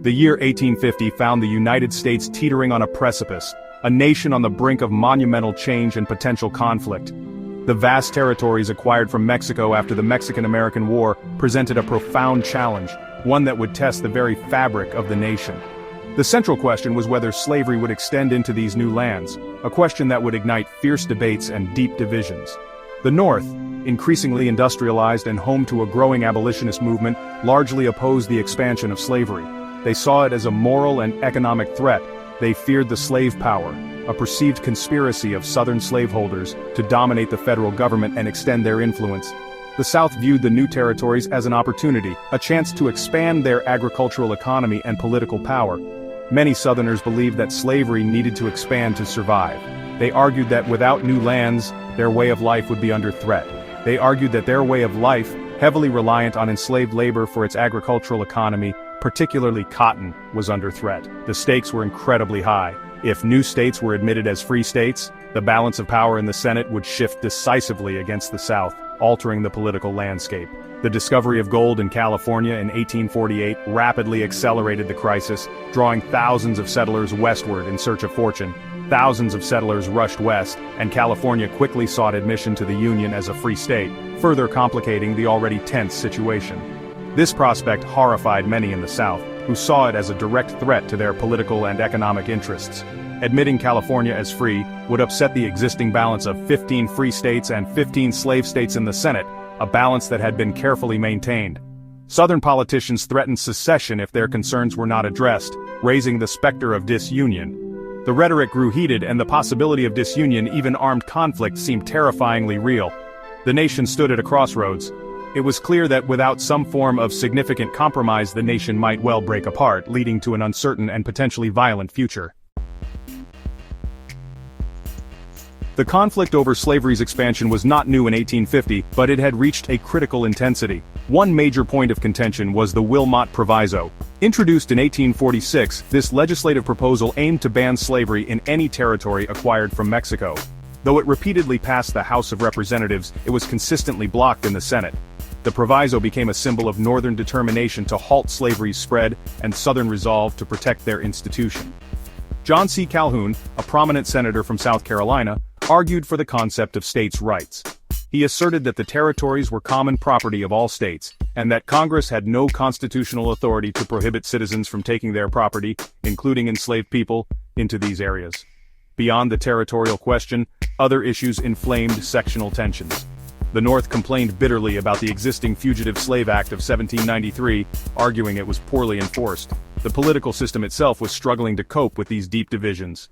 The year 1850 found the United States teetering on a precipice, a nation on the brink of monumental change and potential conflict. The vast territories acquired from Mexico after the Mexican-American War presented a profound challenge, one that would test the very fabric of the nation. The central question was whether slavery would extend into these new lands, a question that would ignite fierce debates and deep divisions. The North, increasingly industrialized and home to a growing abolitionist movement, largely opposed the expansion of slavery. They saw it as a moral and economic threat. They feared the slave power, a perceived conspiracy of Southern slaveholders to dominate the federal government and extend their influence. The South viewed the new territories as an opportunity, a chance to expand their agricultural economy and political power. Many Southerners believed that slavery needed to expand to survive. They argued that without new lands, their way of life would be under threat. They argued that their way of life, heavily reliant on enslaved labor for its agricultural economy, particularly cotton, was under threat. The stakes were incredibly high. If new states were admitted as free states, the balance of power in the Senate would shift decisively against the South, altering the political landscape. The discovery of gold in California in 1848 rapidly accelerated the crisis, drawing thousands of settlers westward in search of fortune. Thousands of settlers rushed west, and California quickly sought admission to the Union as a free state, further complicating the already tense situation. This prospect horrified many in the South, who saw it as a direct threat to their political and economic interests. Admitting California as free would upset the existing balance of 15 free states and 15 slave states in the Senate, a balance that had been carefully maintained. Southern politicians threatened secession if their concerns were not addressed, raising the specter of disunion. The rhetoric grew heated, and the possibility of disunion, even armed conflict, seemed terrifyingly real. The nation stood at a crossroads. It was clear that without some form of significant compromise, the nation might well break apart, leading to an uncertain and potentially violent future. The conflict over slavery's expansion was not new in 1850, but it had reached a critical intensity. One major point of contention was the Wilmot Proviso. Introduced in 1846, this legislative proposal aimed to ban slavery in any territory acquired from Mexico. Though it repeatedly passed the House of Representatives, it was consistently blocked in the Senate. The proviso became a symbol of Northern determination to halt slavery's spread and Southern resolve to protect their institution. John C. Calhoun, a prominent senator from South Carolina, argued for the concept of states' rights. He asserted that the territories were common property of all states, and that Congress had no constitutional authority to prohibit citizens from taking their property, including enslaved people, into these areas. Beyond the territorial question, other issues inflamed sectional tensions. The North complained bitterly about the existing Fugitive Slave Act of 1793, arguing it was poorly enforced. The political system itself was struggling to cope with these deep divisions.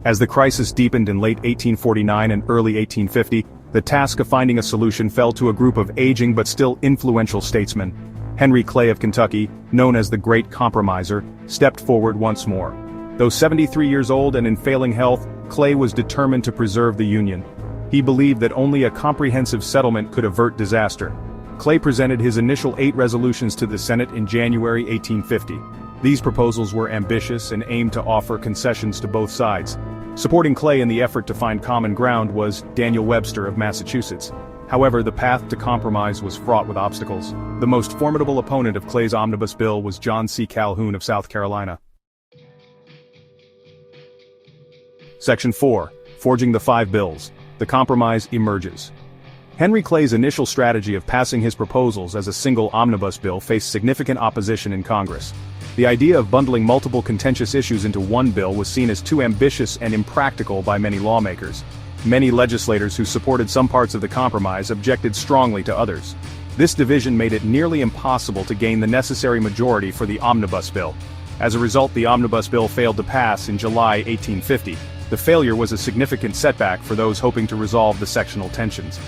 As the crisis deepened in late 1849 and early 1850, the task of finding a solution fell to a group of aging but still influential statesmen. Henry Clay of Kentucky, known as the Great Compromiser, stepped forward once more. Though 73 years old and in failing health, Clay was determined to preserve the Union. He believed that only a comprehensive settlement could avert disaster. Clay presented his initial 8 resolutions to the Senate in January 1850. These proposals were ambitious and aimed to offer concessions to both sides. Supporting Clay in the effort to find common ground was Daniel Webster of Massachusetts. However, the path to compromise was fraught with obstacles. The most formidable opponent of Clay's omnibus bill was John C. Calhoun of South Carolina. Section 4. Forging the 5 Bills. The compromise emerges. Henry Clay's initial strategy of passing his proposals as a single omnibus bill faced significant opposition in Congress. The idea of bundling multiple contentious issues into one bill was seen as too ambitious and impractical by many lawmakers. Many legislators who supported some parts of the compromise objected strongly to others. This division made it nearly impossible to gain the necessary majority for the omnibus bill. As a result, the omnibus bill failed to pass in July 1850. The failure was a significant setback for those hoping to resolve the sectional tensions.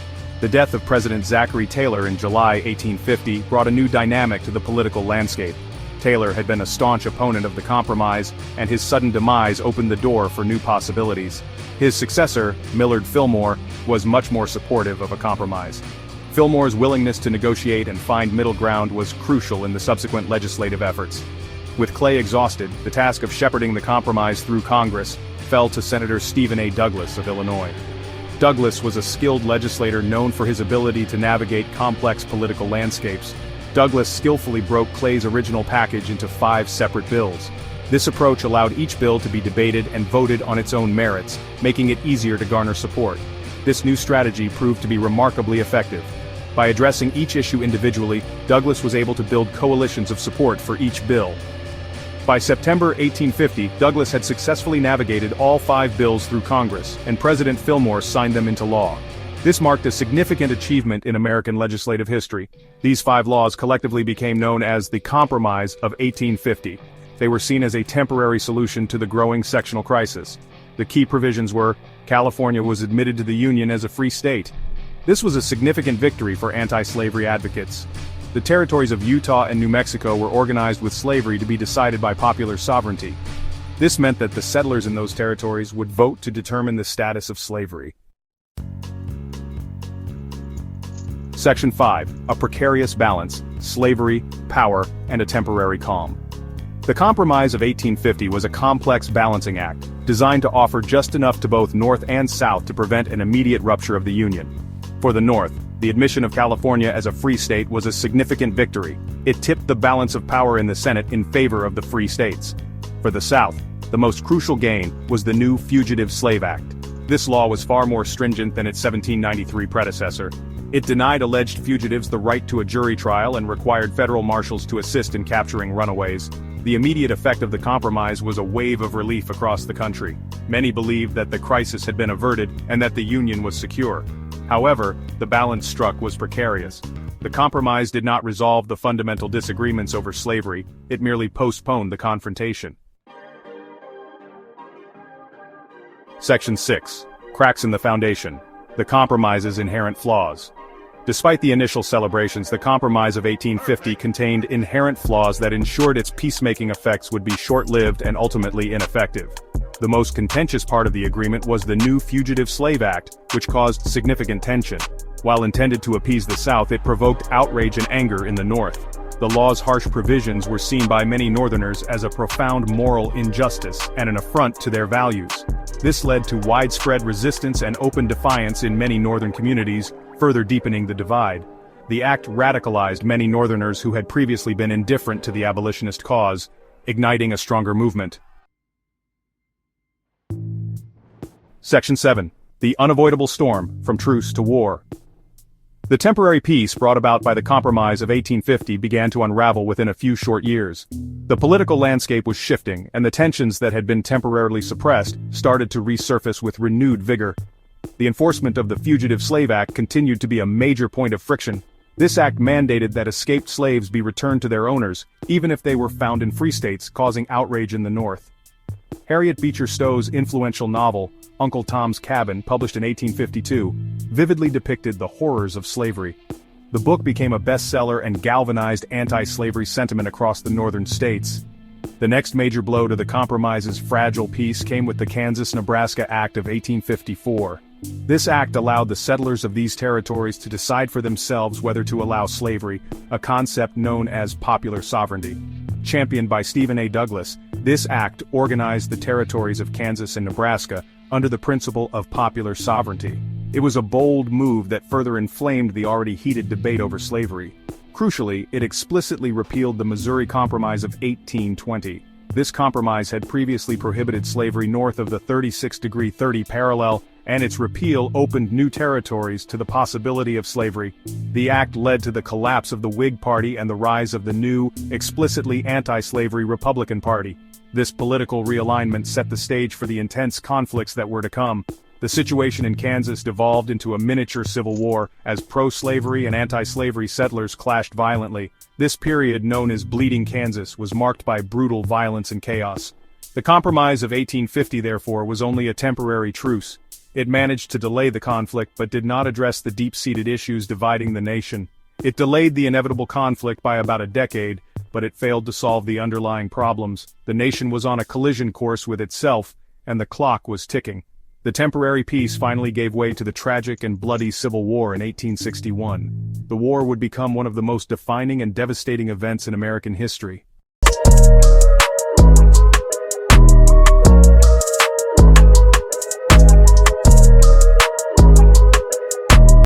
The death of President Zachary Taylor in July 1850 brought a new dynamic to the political landscape. Taylor had been a staunch opponent of the compromise, and his sudden demise opened the door for new possibilities. His successor, Millard Fillmore, was much more supportive of a compromise. Fillmore's willingness to negotiate and find middle ground was crucial in the subsequent legislative efforts. With Clay exhausted, the task of shepherding the compromise through Congress fell to Senator Stephen A. Douglas of Illinois. Douglas was a skilled legislator known for his ability to navigate complex political landscapes. Douglas skillfully broke Clay's original package into 5 separate bills. This approach allowed each bill to be debated and voted on its own merits, making it easier to garner support. This new strategy proved to be remarkably effective. By addressing each issue individually, Douglas was able to build coalitions of support for each bill. By September 1850, Douglas had successfully navigated all 5 bills through Congress, and President Fillmore signed them into law. This marked a significant achievement in American legislative history. These 5 laws collectively became known as the Compromise of 1850. They were seen as a temporary solution to the growing sectional crisis. The key provisions were: California was admitted to the Union as a free state. This was a significant victory for anti-slavery advocates. The territories of Utah and New Mexico were organized with slavery to be decided by popular sovereignty. This meant that the settlers in those territories would vote to determine the status of slavery. Section 5. A precarious balance: slavery, power, and a temporary calm. The Compromise of 1850 was a complex balancing act, designed to offer just enough to both North and South to prevent an immediate rupture of the Union. For the North, the admission of California as a free state was a significant victory. It tipped the balance of power in the Senate in favor of the free states. For the South, the most crucial gain was the new Fugitive Slave Act. This law was far more stringent than its 1793 predecessor. It denied alleged fugitives the right to a jury trial and required federal marshals to assist in capturing runaways. The immediate effect of the compromise was a wave of relief across the country. Many believed that the crisis had been averted and that the Union was secure. However, the balance struck was precarious. The compromise did not resolve the fundamental disagreements over slavery, it merely postponed the confrontation. Section 6. Cracks in the foundation. The compromise's inherent flaws. Despite the initial celebrations, the Compromise of 1850 contained inherent flaws that ensured its peacemaking effects would be short-lived and ultimately ineffective. The most contentious part of the agreement was the new Fugitive Slave Act, which caused significant tension. While intended to appease the South, it provoked outrage and anger in the North. The law's harsh provisions were seen by many Northerners as a profound moral injustice and an affront to their values. This led to widespread resistance and open defiance in many Northern communities, further deepening the divide. The act radicalized many Northerners who had previously been indifferent to the abolitionist cause, igniting a stronger movement. Section 7. The unavoidable storm, from truce to war. The temporary peace brought about by the Compromise of 1850 began to unravel within a few short years. The political landscape was shifting, and the tensions that had been temporarily suppressed started to resurface with renewed vigor. The enforcement of the Fugitive Slave Act continued to be a major point of friction. This act mandated that escaped slaves be returned to their owners, even if they were found in free states, causing outrage in the North. Harriet Beecher Stowe's influential novel, Uncle Tom's Cabin, published in 1852, vividly depicted the horrors of slavery. The book became a bestseller and galvanized anti-slavery sentiment across the northern states. The next major blow to the compromise's fragile peace came with the Kansas-Nebraska Act of 1854. This act allowed the settlers of these territories to decide for themselves whether to allow slavery, a concept known as popular sovereignty. Championed by Stephen A. Douglas, this act organized the territories of Kansas and Nebraska under the principle of popular sovereignty. It was a bold move that further inflamed the already heated debate over slavery. Crucially, it explicitly repealed the Missouri Compromise of 1820. This compromise had previously prohibited slavery north of the 36° 30 parallel, and its repeal opened new territories to the possibility of slavery. The act led to the collapse of the Whig Party and the rise of the new, explicitly anti-slavery Republican Party. This political realignment set the stage for the intense conflicts that were to come. The situation in Kansas devolved into a miniature civil war, as pro-slavery and anti-slavery settlers clashed violently. This period, known as Bleeding Kansas, was marked by brutal violence and chaos. The Compromise of 1850, therefore, was only a temporary truce. It managed to delay the conflict but did not address the deep-seated issues dividing the nation. It delayed the inevitable conflict by about a decade, but it failed to solve the underlying problems. The nation was on a collision course with itself, and the clock was ticking. The temporary peace finally gave way to the tragic and bloody Civil War in 1861. The war would become one of the most defining and devastating events in American history.